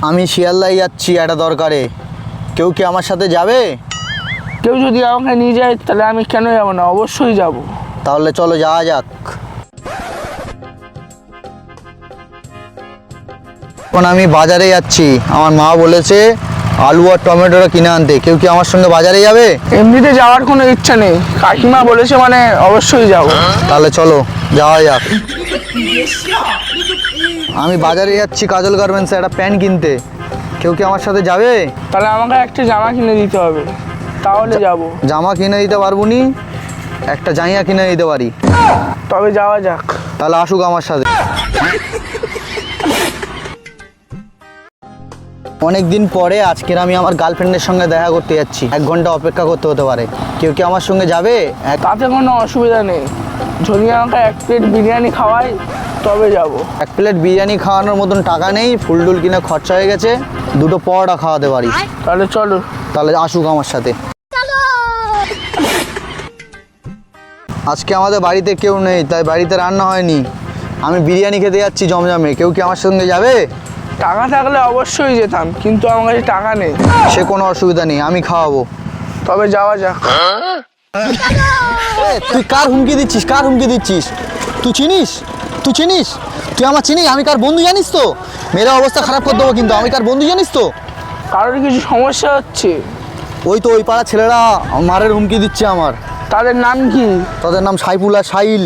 আমি শিয়ালদায় যাচ্ছি একটা দরকারে, কেউ কি আমার সাথে যাবে? কেউ যদি আমাকে নিয়ে যায় তাহলে আমি কেন যাবো না, অবশ্যই যাব। তাহলে চলো যাওয়া যাক। এখন আমি বাজারে যাচ্ছি, আমার মা বলেছে আলু আর টমেটোটা কিনে আনতে, কেউ কি আমার সঙ্গে বাজারে যাবে? এমনিতে যাওয়ার কোনো ইচ্ছা নেই, কাকিমা বলেছে মানে অবশ্যই যাব। তাহলে চলো যাওয়া যাক। আমি বাজারে যাচ্ছি কাজল গার্মেন্টসে একটা প্যান্ট কিনতে, কেউ কি আমার সাথে যাবে? তাহলে আমাকে একটা জামা কিনে দিতে হবে, তাহলে যাব। জামা কিনে দিতে পারবো নি, একটা জাইয়া কিনে দিতে পারি। তবে যাওয়া যাক। তাহলে আসুক আমার সাথে। অনেক দিন পরে আজকের আমি আমার গার্লফ্রেন্ডের সঙ্গে দেখা করতে যাচ্ছি, 1 ঘন্টা অপেক্ষা করতে হতে পারে, কেউ কি আমার সঙ্গে যাবে? তাতে কোনো অসুবিধা নেই, যদি আমাকে 1 প্লেট বিরিয়ানি খাওয়াই তবে যাব। 1 প্লেট বিরিয়ানি খাওয়ানোর মতন টাকা নেই, ফুলটুল কিনে খরচা হয়ে গেছে, 2টো পরোটা খাওয়াতে পারি। তাহলে চলো। তাহলে আসুক আমার সাথে। আজকে আমাদের বাড়িতে কেউ নেই, তাই বাড়িতে রান্না হয়নি, আমি বিরিয়ানি খেতে যাচ্ছি জমজমে, কেউ কি আমার সঙ্গে যাবে? টাকা থাকলে অবশ্যই যেতাম, কিন্তু আমার কাছে টাকা নেই। সে কোনো অসুবিধা নেই, আমি খাওয়াবো। তবে যাওয়া যাক। তুই কার হুমকি দিচ্ছিস, কার হুমকি দিচ্ছিস? তুই চিনিস, তুই চিনিস, তুই আমার চিনিস? আমি কার বন্ধু জানিস তো? মেরে অবস্থা খারাপ করে দেবো কিন্তু, আমি কার বন্ধু জানিস তো? কারোর কিছু সমস্যা হচ্ছে? ওই তো ওই পাড়ার ছেলেরা মারের হুমকি দিচ্ছে আমার। তাদের নাম কি? তাদের নাম সাইফুল আর সাহিল।